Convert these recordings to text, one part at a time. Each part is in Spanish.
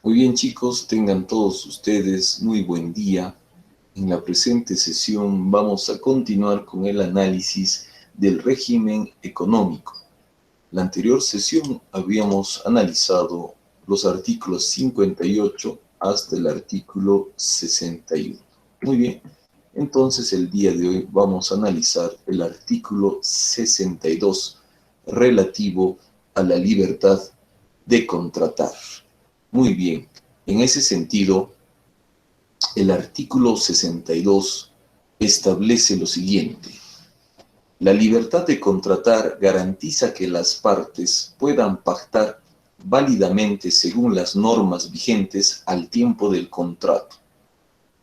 Muy bien, chicos, tengan todos ustedes muy buen día. En la presente sesión vamos a continuar con el análisis del régimen económico. La anterior sesión habíamos analizado los artículos 58 hasta el artículo 61. Muy bien, entonces el día de hoy vamos a analizar el artículo 62 relativo a la libertad de contratar. Muy bien, en ese sentido, el artículo 62 establece lo siguiente. La libertad de contratar garantiza que las partes puedan pactar válidamente según las normas vigentes al tiempo del contrato.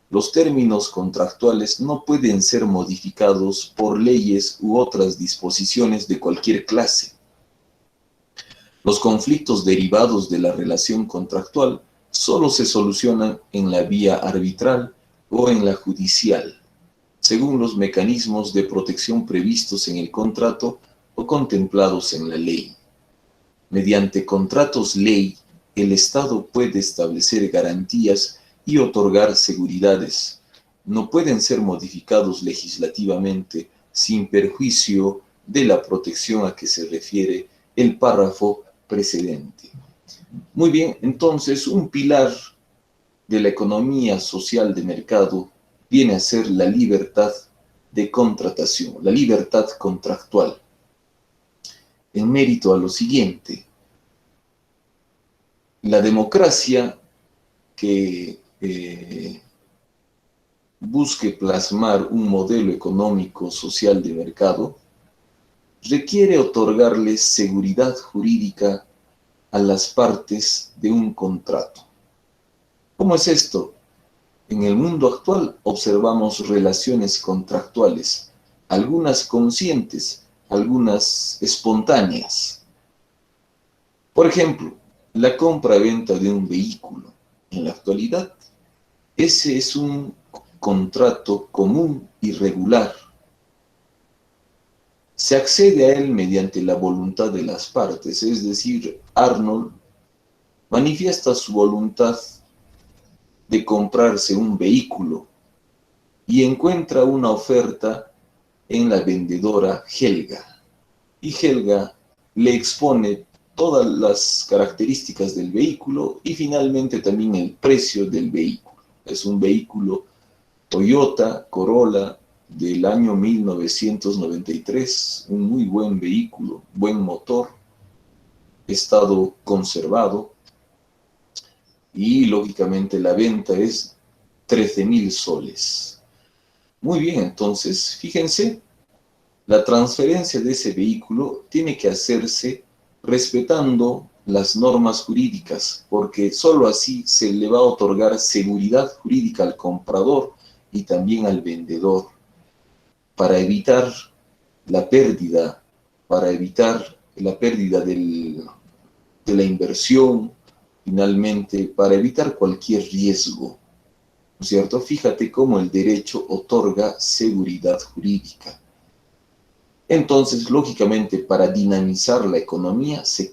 Los términos contractuales no pueden ser modificados por leyes u otras disposiciones de cualquier clase. Los conflictos derivados de la relación contractual solo se solucionan en la vía arbitral o en la judicial, según los mecanismos de protección previstos en el contrato o contemplados en la ley. Mediante contratos ley, el Estado puede establecer garantías y otorgar seguridades. No pueden ser modificados legislativamente sin perjuicio de la protección a que se refiere el párrafo precedente. Muy bien, entonces un pilar de la economía social de mercado viene a ser la libertad de contratación, la libertad contractual. En mérito a lo siguiente, la democracia que busque plasmar un modelo económico social de mercado requiere otorgarles seguridad jurídica a las partes de un contrato. ¿Cómo es esto? En el mundo actual observamos relaciones contractuales, algunas conscientes, algunas espontáneas. Por ejemplo, la compra-venta de un vehículo. En la actualidad, ese es un contrato común y regular. Se accede a él mediante la voluntad de las partes, es decir, Arnold manifiesta su voluntad de comprarse un vehículo y encuentra una oferta en la vendedora Helga. Y Helga le expone todas las características del vehículo y finalmente también el precio del vehículo. Es un vehículo Toyota Corolla del año 1993, un muy buen vehículo, buen motor, estado conservado, y lógicamente la venta es 13.000 soles. Muy bien, entonces, fíjense, la transferencia de ese vehículo tiene que hacerse respetando las normas jurídicas, porque solo así se le va a otorgar seguridad jurídica al comprador y también al vendedor, para evitar la pérdida, para evitar la pérdida de la inversión, finalmente, para evitar cualquier riesgo, ¿no es cierto? Fíjate cómo el derecho otorga seguridad jurídica. Entonces, lógicamente, para dinamizar la economía se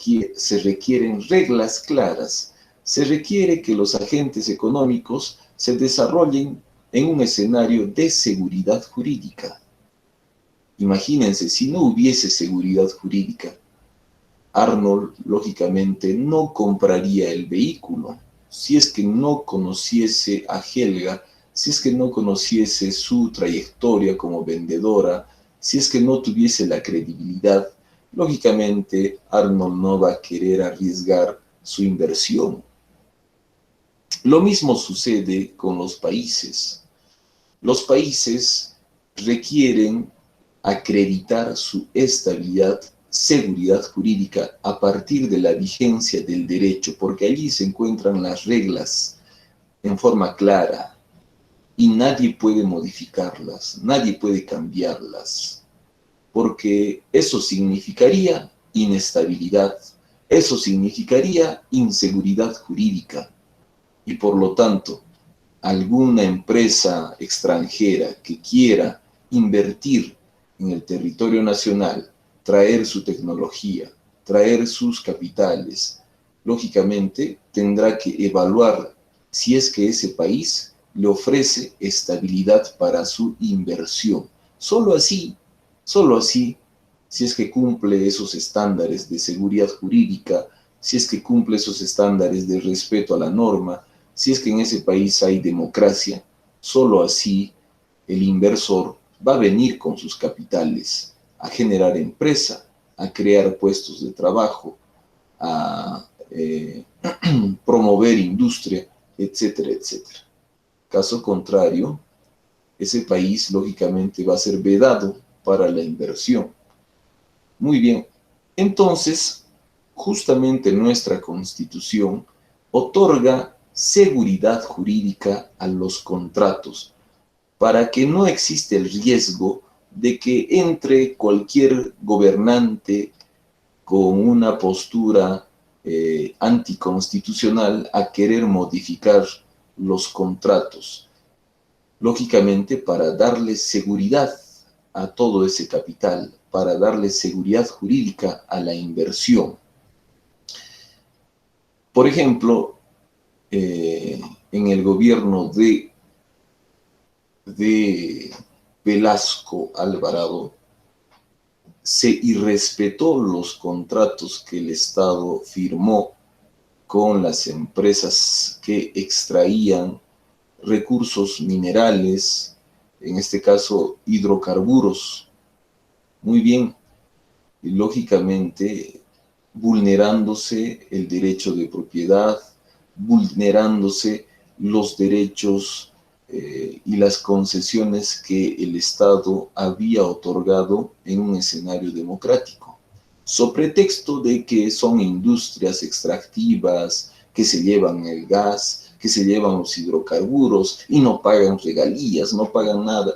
requieren reglas claras, se requiere que los agentes económicos se desarrollen en un escenario de seguridad jurídica. Imagínense, si no hubiese seguridad jurídica, Arnold, lógicamente, no compraría el vehículo. Si es que no conociese a Helga, si es que no conociese su trayectoria como vendedora, si es que no tuviese la credibilidad, lógicamente Arnold no va a querer arriesgar su inversión. Lo mismo sucede con los países. Los países requieren acreditar su estabilidad, seguridad jurídica a partir de la vigencia del derecho, porque allí se encuentran las reglas en forma clara y nadie puede modificarlas, nadie puede cambiarlas, porque eso significaría inestabilidad, eso significaría inseguridad jurídica y por lo tanto alguna empresa extranjera que quiera invertir en el territorio nacional, traer su tecnología, traer sus capitales, lógicamente tendrá que evaluar si es que ese país le ofrece estabilidad para su inversión. Solo así, si es que cumple esos estándares de seguridad jurídica, si es que cumple esos estándares de respeto a la norma, si es que en ese país hay democracia, solo así el inversor va a venir con sus capitales a generar empresa, a crear puestos de trabajo, a promover industria, etcétera, etcétera. Caso contrario, ese país lógicamente va a ser vedado para la inversión. Muy bien, entonces, justamente nuestra Constitución otorga seguridad jurídica a los contratos para que no existe el riesgo de que entre cualquier gobernante con una postura anticonstitucional a querer modificar los contratos. Lógicamente, para darle seguridad a todo ese capital, para darle seguridad jurídica a la inversión. Por ejemplo, en el gobierno de Velasco Alvarado, se irrespetó los contratos que el Estado firmó con las empresas que extraían recursos minerales, en este caso hidrocarburos. Muy bien, y lógicamente vulnerándose el derecho de propiedad, vulnerándose los derechos y las concesiones que el Estado había otorgado en un escenario democrático, sobre pretexto de que son industrias extractivas, que se llevan el gas, que se llevan los hidrocarburos y no pagan regalías, no pagan nada.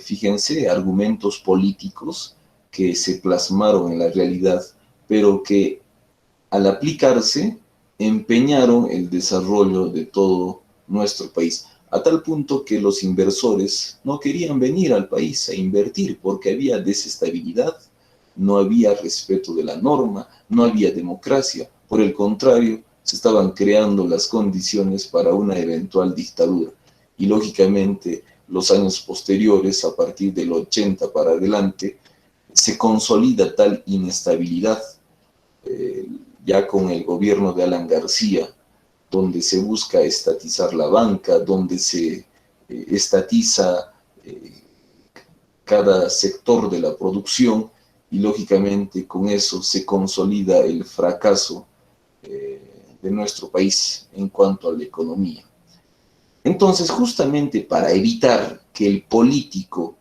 Fíjense, argumentos políticos que se plasmaron en la realidad, pero que al aplicarse empeñaron el desarrollo de todo nuestro país, a tal punto que los inversores no querían venir al país a invertir porque había desestabilidad, no había respeto de la norma, no había democracia, por el contrario, se estaban creando las condiciones para una eventual dictadura. Y lógicamente, los años posteriores, a partir del 80 para adelante, se consolida tal inestabilidad, ya con el gobierno de Alan García, donde se busca estatizar la banca, donde se estatiza cada sector de la producción y lógicamente con eso se consolida el fracaso de nuestro país en cuanto a la economía. Entonces, justamente para evitar que el político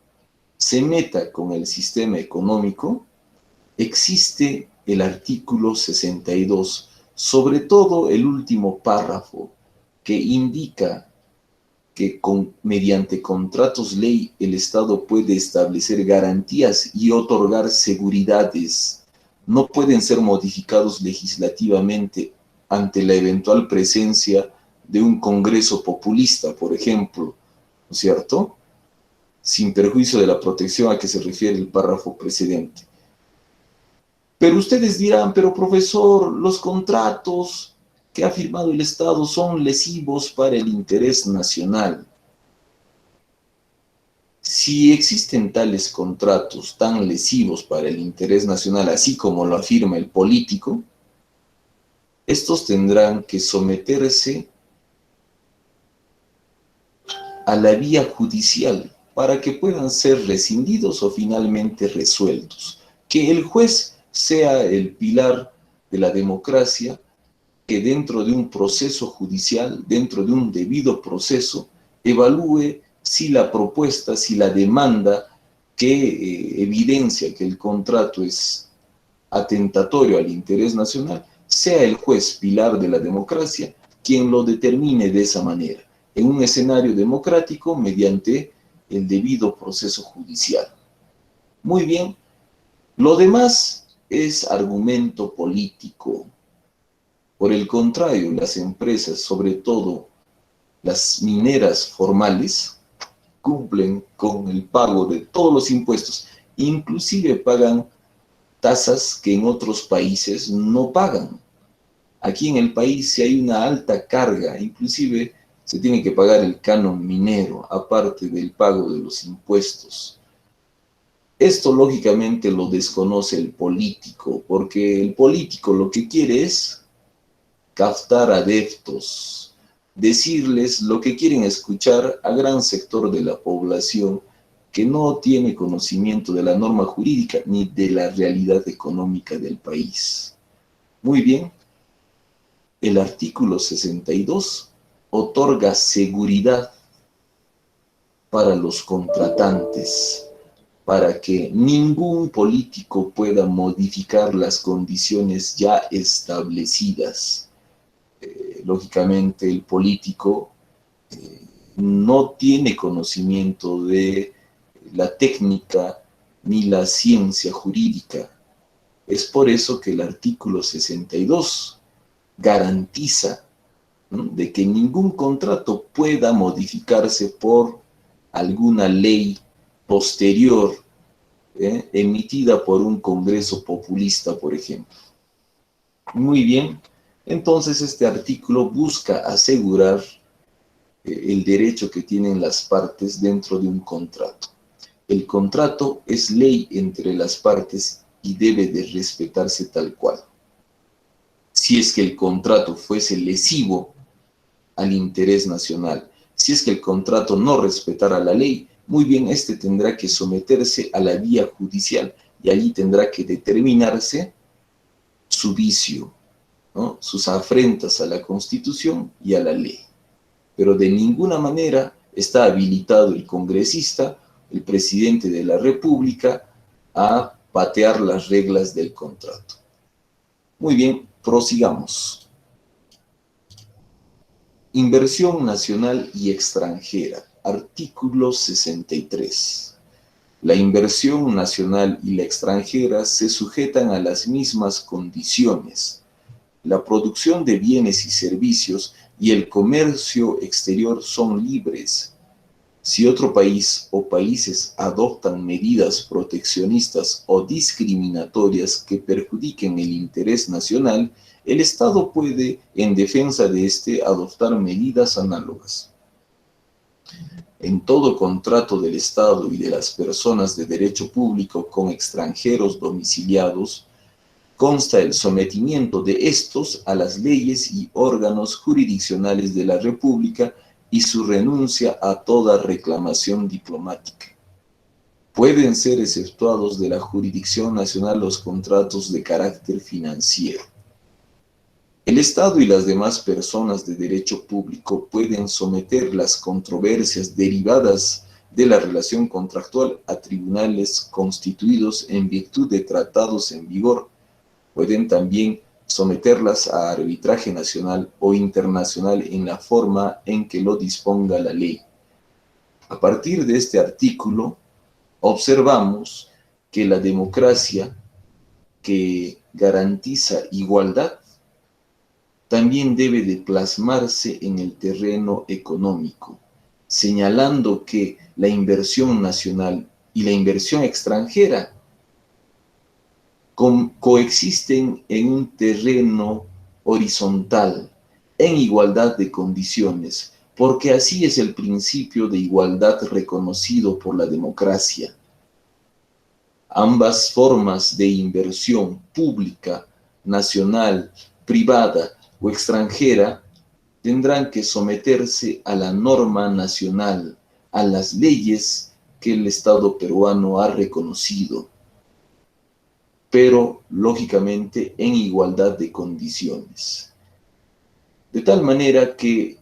se meta con el sistema económico, existe el artículo 62, sobre todo el último párrafo, que indica que mediante contratos ley el Estado puede establecer garantías y otorgar seguridades. No pueden ser modificados legislativamente ante la eventual presencia de un Congreso populista, por ejemplo, ¿no es cierto? Sin perjuicio de la protección a que se refiere el párrafo precedente. Pero ustedes dirán, pero profesor, los contratos que ha firmado el Estado son lesivos para el interés nacional. Si existen tales contratos tan lesivos para el interés nacional, así como lo afirma el político, estos tendrán que someterse a la vía judicial para que puedan ser rescindidos o finalmente resueltos. Que el juez sea el pilar de la democracia, que dentro de un proceso judicial, dentro de un debido proceso, evalúe si la propuesta, si la demanda que evidencia que el contrato es atentatorio al interés nacional, sea el juez pilar de la democracia quien lo determine de esa manera, en un escenario democrático mediante el debido proceso judicial. Muy bien, lo demás es argumento político. Por el contrario, las empresas, sobre todo las mineras formales, cumplen con el pago de todos los impuestos, inclusive pagan tasas que en otros países no pagan. Aquí en el país, si hay una alta carga, inclusive se tiene que pagar el canon minero, aparte del pago de los impuestos. Esto lógicamente lo desconoce el político, porque el político lo que quiere es captar adeptos, decirles lo que quieren escuchar a gran sector de la población que no tiene conocimiento de la norma jurídica ni de la realidad económica del país. Muy bien, el artículo 62 otorga seguridad para los contratantes, para que ningún político pueda modificar las condiciones ya establecidas. Lógicamente, el político no tiene conocimiento de la técnica ni la ciencia jurídica. Es por eso que el artículo 62 garantiza, ¿no?, de que ningún contrato pueda modificarse por alguna ley posterior, emitida por un congreso populista, por ejemplo. Muy bien, entonces este artículo busca asegurar el derecho que tienen las partes dentro de un contrato. El contrato es ley entre las partes y debe de respetarse tal cual. Si es que el contrato fuese lesivo al interés nacional, si es que el contrato no respetara la ley, muy bien, este tendrá que someterse a la vía judicial y allí tendrá que determinarse su vicio, ¿no?, sus afrentas a la Constitución y a la ley. Pero de ninguna manera está habilitado el congresista, el presidente de la República, a patear las reglas del contrato. Muy bien, prosigamos. Inversión nacional y extranjera. Artículo 63. La inversión nacional y la extranjera se sujetan a las mismas condiciones. La producción de bienes y servicios y el comercio exterior son libres. Si otro país o países adoptan medidas proteccionistas o discriminatorias que perjudiquen el interés nacional, el Estado puede, en defensa de este, adoptar medidas análogas. En todo contrato del Estado y de las personas de derecho público con extranjeros domiciliados, consta el sometimiento de estos a las leyes y órganos jurisdiccionales de la República y su renuncia a toda reclamación diplomática. Pueden ser exceptuados de la jurisdicción nacional los contratos de carácter financiero. El Estado y las demás personas de derecho público pueden someter las controversias derivadas de la relación contractual a tribunales constituidos en virtud de tratados en vigor. Pueden también someterlas a arbitraje nacional o internacional en la forma en que lo disponga la ley. A partir de este artículo, observamos que la democracia, que garantiza igualdad, también debe de plasmarse en el terreno económico, señalando que la inversión nacional y la inversión extranjera coexisten en un terreno horizontal, en igualdad de condiciones, porque así es el principio de igualdad reconocido por la democracia. Ambas formas de inversión pública, nacional, privada o extranjera tendrán que someterse a la norma nacional, a las leyes que el Estado peruano ha reconocido, pero lógicamente en igualdad de condiciones. De tal manera que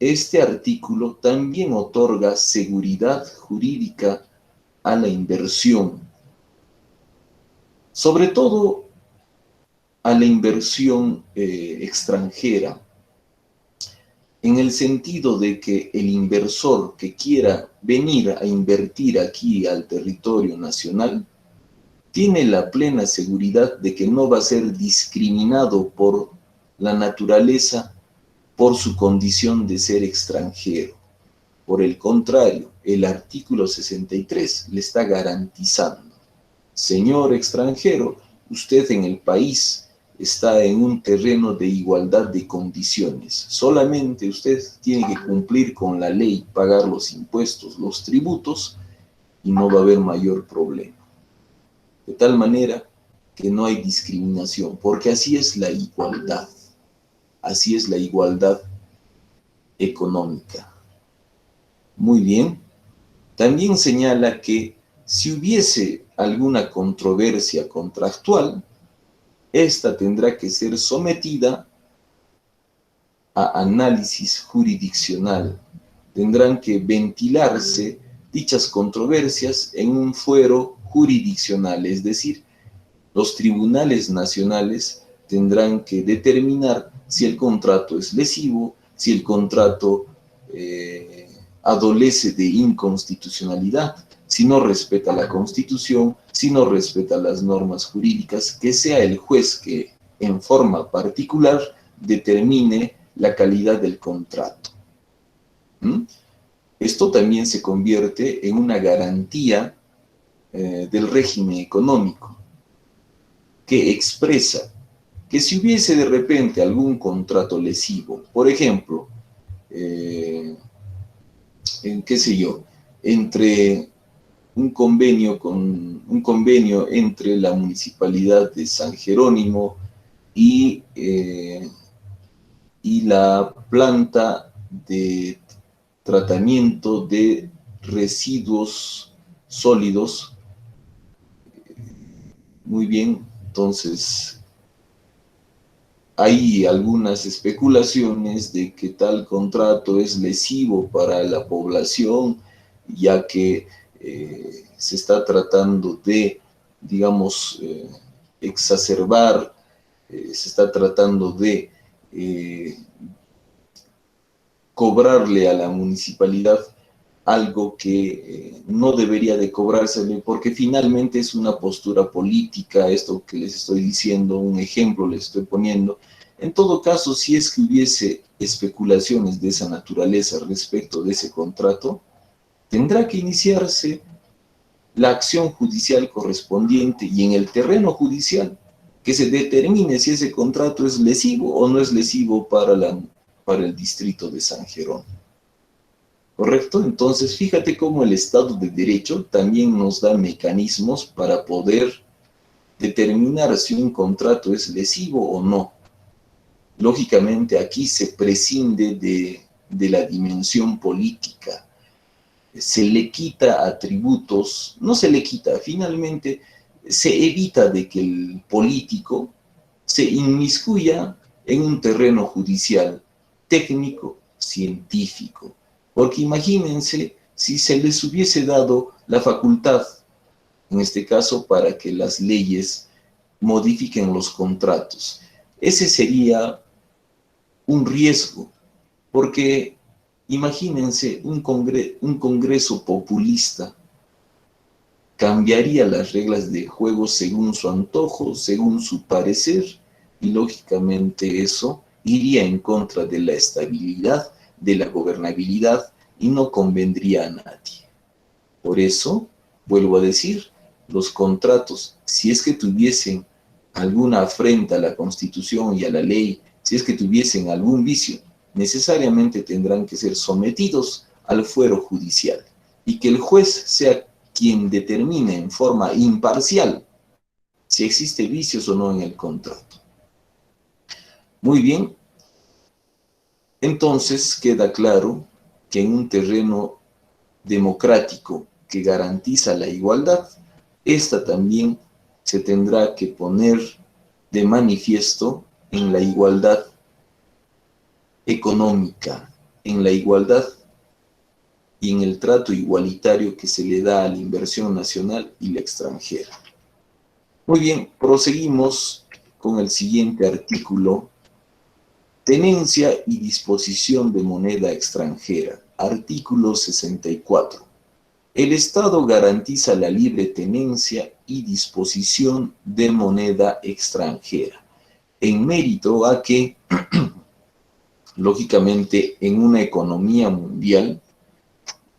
este artículo también otorga seguridad jurídica a la inversión, sobre todo a la inversión extranjera, en el sentido de que el inversor que quiera venir a invertir aquí al territorio nacional tiene la plena seguridad de que no va a ser discriminado por la naturaleza, por su condición de ser extranjero. Por el contrario, el artículo 63 le está garantizando: señor extranjero, usted en el país está en un terreno de igualdad de condiciones. Solamente usted tiene que cumplir con la ley, pagar los impuestos, los tributos, y no va a haber mayor problema. De tal manera que no hay discriminación, porque así es la igualdad. Así es la igualdad económica. Muy bien. También señala que si hubiese alguna controversia contractual, esta tendrá que ser sometida a análisis jurisdiccional. Tendrán que ventilarse dichas controversias en un fuero jurisdiccional, es decir, los tribunales nacionales tendrán que determinar si el contrato es lesivo, si el contrato adolece de inconstitucionalidad, si no respeta la Constitución, si no respeta las normas jurídicas, que sea el juez que en forma particular determine la calidad del contrato. Esto también se convierte en una garantía del régimen económico, que expresa que si hubiese de repente algún contrato lesivo, por ejemplo, qué sé yo, entre un convenio entre la municipalidad de San Jerónimo y la planta de tratamiento de residuos sólidos. Muy bien, entonces hay algunas especulaciones de que tal contrato es lesivo para la población, ya que se está tratando de, digamos, exacerbar, se está tratando de cobrarle a la municipalidad algo que no debería de cobrársele, porque finalmente es una postura política, esto que les estoy diciendo, un ejemplo les estoy poniendo. En todo caso, si es que hubiese especulaciones de esa naturaleza respecto de ese contrato, tendrá que iniciarse la acción judicial correspondiente y en el terreno judicial que se determine si ese contrato es lesivo o no es lesivo para el distrito de San Jerónimo. ¿Correcto? Entonces, fíjate cómo el Estado de Derecho también nos da mecanismos para poder determinar si un contrato es lesivo o no. Lógicamente, aquí se prescinde de la dimensión política. Se le quita atributos, no se le quita, finalmente se evita de que el político se inmiscuya en un terreno judicial, técnico, científico. Porque imagínense si se les hubiese dado la facultad, en este caso, para que las leyes modifiquen los contratos. Ese sería un riesgo, porque imagínense un congreso populista cambiaría las reglas de juego según su antojo, según su parecer, y lógicamente eso iría en contra de la estabilidad, de la gobernabilidad, y no convendría a nadie. Por eso, vuelvo a decir, los contratos, si es que tuviesen alguna afrenta a la Constitución y a la ley, si es que tuviesen algún vicio, necesariamente tendrán que ser sometidos al fuero judicial y que el juez sea quien determine en forma imparcial si existe vicios o no en el contrato. Muy bien, entonces queda claro que en un terreno democrático que garantiza la igualdad, esta también se tendrá que poner de manifiesto en la igualdad económica, en la igualdad y en el trato igualitario que se le da a la inversión nacional y la extranjera. Muy bien, proseguimos con el siguiente artículo. Tenencia y disposición de moneda extranjera. Artículo 64. El Estado garantiza la libre tenencia y disposición de moneda extranjera, en mérito a que, lógicamente, en una economía mundial,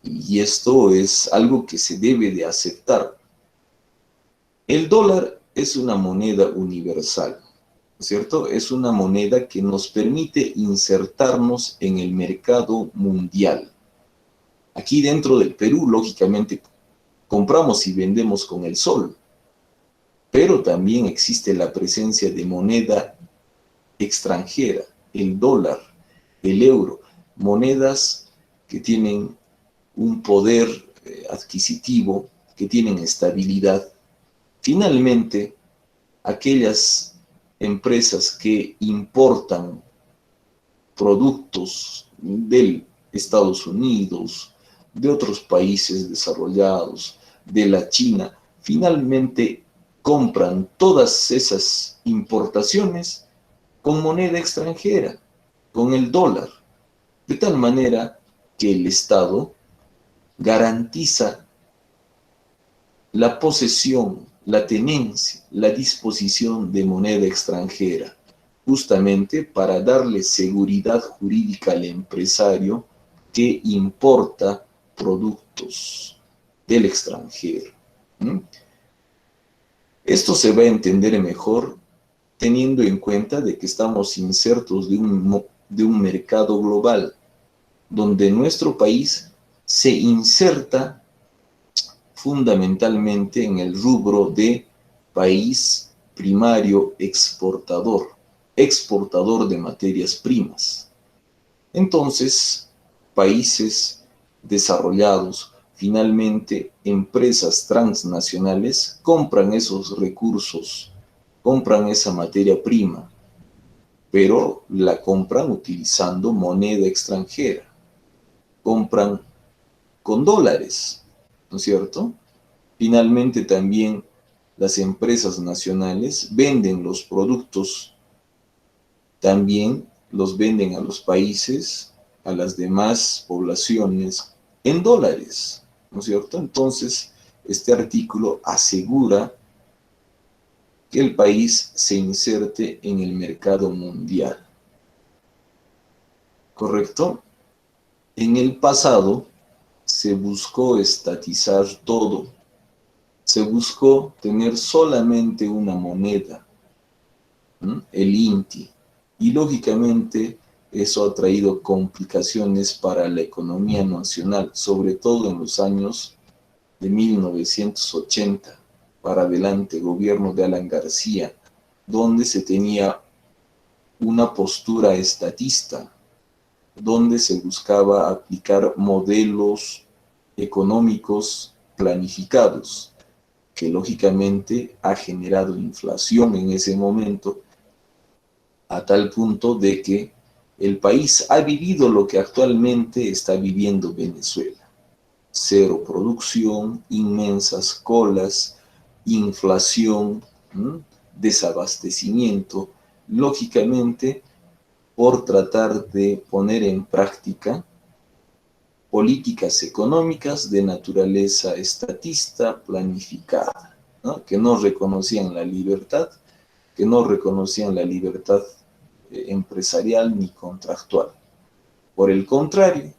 y esto es algo que se debe de aceptar, el dólar es una moneda universal, es cierto? Es una moneda que nos permite insertarnos en el mercado mundial. Aquí dentro del Perú, lógicamente, compramos y vendemos con el sol, pero también existe la presencia de moneda extranjera, el dólar, el euro, monedas que tienen un poder adquisitivo, que tienen estabilidad. Finalmente, aquellas empresas que importan productos de Estados Unidos, de otros países desarrollados, de la China, finalmente compran todas esas importaciones con moneda extranjera, con el dólar, de tal manera que el Estado garantiza la posesión, la tenencia, la disposición de moneda extranjera, justamente para darle seguridad jurídica al empresario que importa productos del extranjero. Esto se va a entender mejor teniendo en cuenta de que estamos insertos de un mercado global, donde nuestro país se inserta fundamentalmente en el rubro de país primario exportador, exportador de materias primas. Entonces, países desarrollados, finalmente empresas transnacionales compran esos recursos, compran esa materia prima, pero la compran utilizando moneda extranjera, compran con dólares, ¿no es cierto? Finalmente también las empresas nacionales venden los productos, también los venden a los países, a las demás poblaciones, en dólares, ¿no es cierto? Entonces, este artículo asegura que el país se inserte en el mercado mundial. ¿Correcto? En el pasado se buscó estatizar todo. Se buscó tener solamente una moneda, el INTI, y lógicamente eso ha traído complicaciones para la economía nacional, sobre todo en los años de 1980 para adelante, gobierno de Alan García, donde se tenía una postura estatista, donde se buscaba aplicar modelos económicos planificados, que lógicamente ha generado inflación en ese momento, a tal punto de que el país ha vivido lo que actualmente está viviendo Venezuela. Cero producción, inmensas colas, inflación, desabastecimiento, lógicamente por tratar de poner en práctica políticas económicas de naturaleza estatista planificada, ¿no? Que no reconocían la libertad, que no reconocían la libertad empresarial ni contractual. Por el contrario,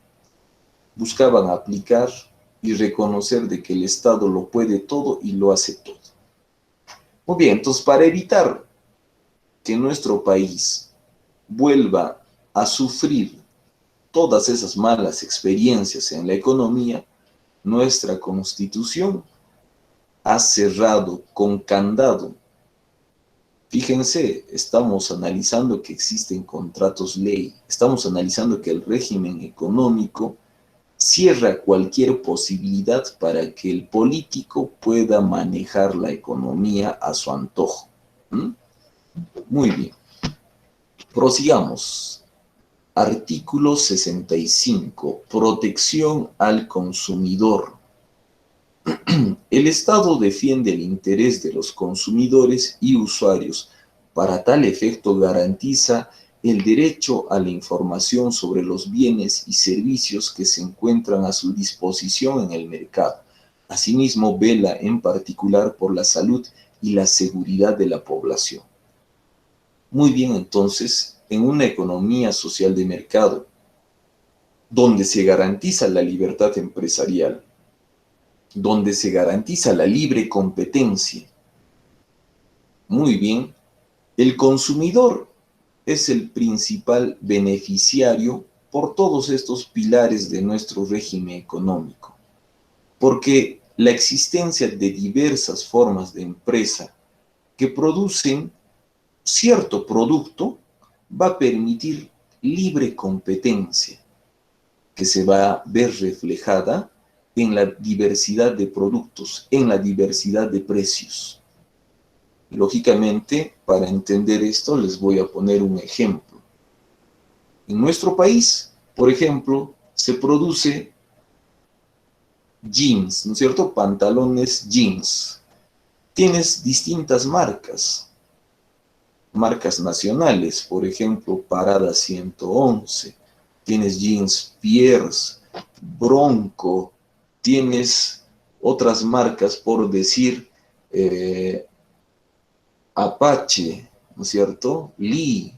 buscaban aplicar y reconocer de que el Estado lo puede todo y lo hace todo. Muy bien, entonces para evitar que nuestro país vuelva a sufrir todas esas malas experiencias en la economía, nuestra Constitución ha cerrado con candado. Fíjense, estamos analizando que existen contratos ley, estamos analizando que el régimen económico cierra cualquier posibilidad para que el político pueda manejar la economía a su antojo. Muy bien. Prosigamos. Artículo 65. Protección al consumidor. El Estado defiende el interés de los consumidores y usuarios. Para tal efecto garantiza el derecho a la información sobre los bienes y servicios que se encuentran a su disposición en el mercado. Asimismo, vela en particular por la salud y la seguridad de la población. Muy bien, entonces, en una economía social de mercado, donde se garantiza la libertad empresarial, donde se garantiza la libre competencia, muy bien, El consumidor es el principal beneficiario por todos estos pilares de nuestro régimen económico, porque la existencia de diversas formas de empresa que producen cierto producto va a permitir libre competencia, que se va a ver reflejada en la diversidad de productos, en la diversidad de precios. Lógicamente, para entender esto, les voy a poner un ejemplo. En nuestro país, por ejemplo, se produce jeans, ¿no es cierto? Pantalones jeans. Tienes distintas marcas nacionales, por ejemplo, Parada 111, tienes jeans Pierce, Bronco, tienes otras marcas, por decir, Apache, ¿no es cierto? Lee,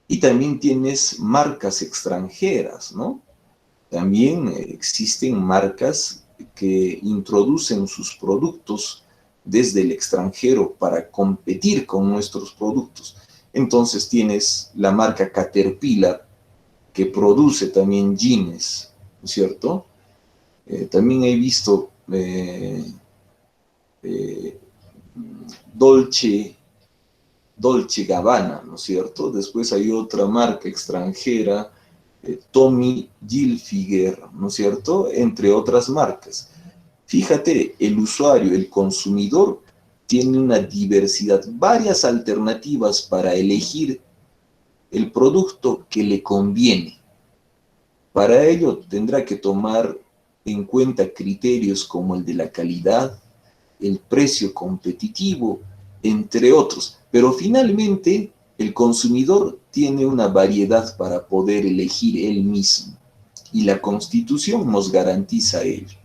y también tienes marcas extranjeras, ¿no? También existen marcas que introducen sus productos desde el extranjero para competir con nuestros productos. Entonces tienes la marca Caterpillar, que produce también jeans, ¿no es cierto? También he visto eh, Dolce, Dolce Gabbana, ¿no es cierto? Después hay otra marca extranjera, Tommy Hilfiger, ¿no es cierto? Entre otras marcas. Fíjate, el usuario, el consumidor, tiene una diversidad, varias alternativas para elegir el producto que le conviene. Para ello tendrá que tomar en cuenta criterios como el de la calidad, el precio competitivo, entre otros. Pero finalmente el consumidor tiene una variedad para poder elegir él mismo y la Constitución nos garantiza ello.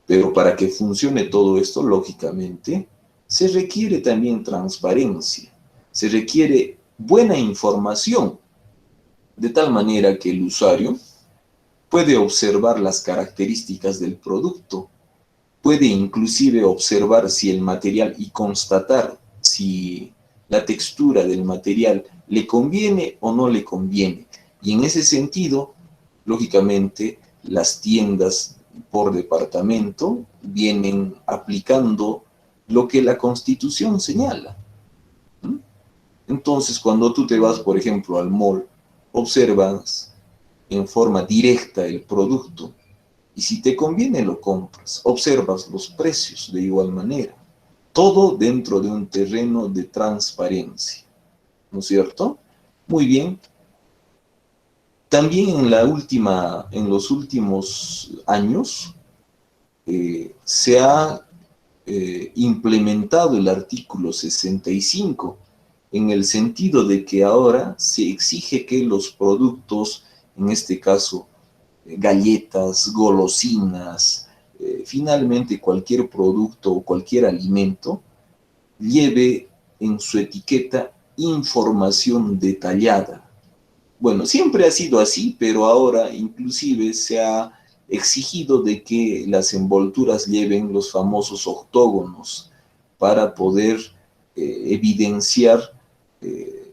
Pero para que funcione todo esto, lógicamente, se requiere también transparencia, se requiere buena información, de tal manera que el usuario puede observar las características del producto, puede inclusive observar si el material y constatar si la textura del material le conviene o no le conviene. Y en ese sentido, lógicamente, las tiendas por departamento vienen aplicando lo que la Constitución señala. Entonces, cuando tú te vas, por ejemplo, al mall, observas en forma directa el producto y si te conviene lo compras, observas los precios de igual manera, todo dentro de un terreno de transparencia, ¿no es cierto? Muy bien. También en los últimos años se ha implementado el artículo 65 en el sentido de que ahora se exige que los productos, en este caso galletas, golosinas, finalmente cualquier producto o cualquier alimento, lleve en su etiqueta información detallada. Bueno, siempre ha sido así, pero ahora inclusive se ha exigido de que las envolturas lleven los famosos octógonos para poder evidenciar eh,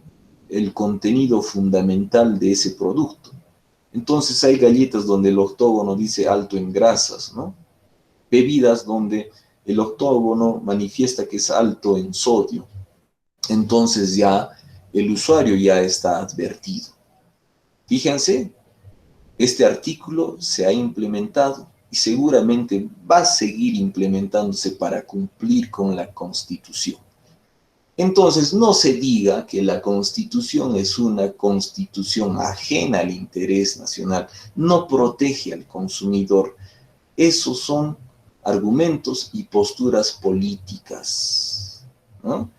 el contenido fundamental de ese producto. Entonces hay galletas donde el octógono dice alto en grasas, ¿no? Bebidas donde el octógono manifiesta que es alto en sodio. Entonces ya el usuario ya está advertido. Fíjense, este artículo se ha implementado y seguramente va a seguir implementándose para cumplir con la Constitución. Entonces, no se diga que la Constitución es una constitución ajena al interés nacional, no protege al consumidor. Esos son argumentos y posturas políticas, ¿no?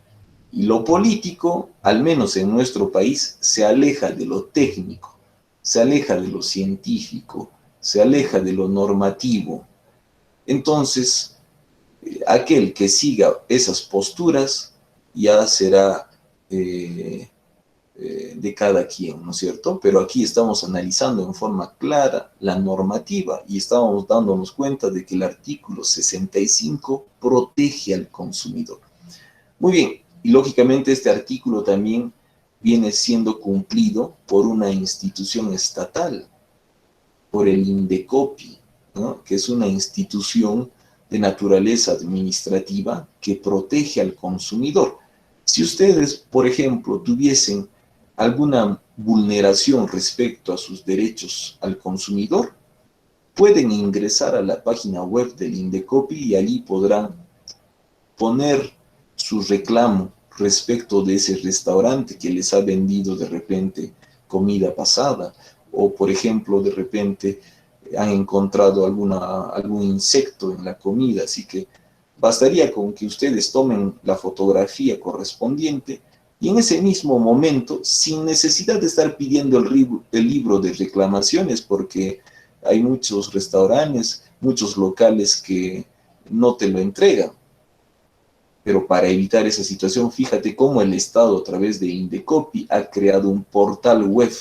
Y lo político, al menos en nuestro país, se aleja de lo técnico, se aleja de lo científico, se aleja de lo normativo. Entonces, aquel que siga esas posturas ya será de cada quien, ¿no es cierto? Pero aquí estamos analizando en forma clara la normativa y estamos dándonos cuenta de que el artículo 65 protege al consumidor. Muy bien, Y lógicamente este artículo también viene siendo cumplido por una institución estatal, por el INDECOPI, ¿no? Que es una institución de naturaleza administrativa que protege al consumidor. Si ustedes, por ejemplo, tuviesen alguna vulneración respecto a sus derechos al consumidor, pueden ingresar a la página web del INDECOPI y allí podrán poner su reclamo respecto de ese restaurante que les ha vendido de repente comida pasada, o por ejemplo de repente han encontrado algún insecto en la comida, así que bastaría con que ustedes tomen la fotografía correspondiente y en ese mismo momento, sin necesidad de estar pidiendo el libro de reclamaciones, porque hay muchos restaurantes, muchos locales que no te lo entregan. Pero para evitar esa situación, fíjate cómo el Estado a través de Indecopi ha creado un portal web.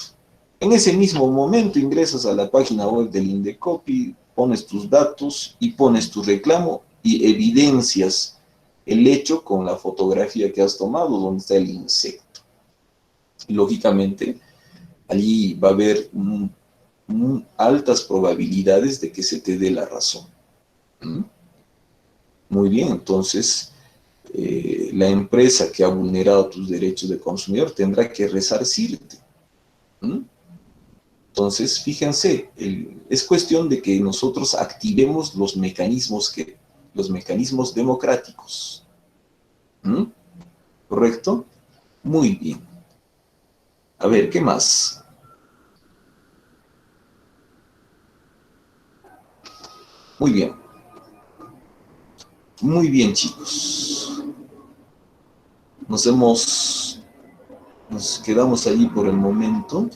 En ese mismo momento ingresas a la página web del Indecopi, pones tus datos y pones tu reclamo y evidencias el hecho con la fotografía que has tomado donde está el insecto. Lógicamente, allí va a haber altas probabilidades de que se te dé la razón. Muy bien, entonces la empresa que ha vulnerado tus derechos de consumidor tendrá que resarcirte. Entonces, fíjense, es cuestión de que nosotros activemos los mecanismos democráticos. ¿Correcto? Muy bien. A ver, ¿qué más? Muy bien. Muy bien, chicos. Nos quedamos allí por el momento.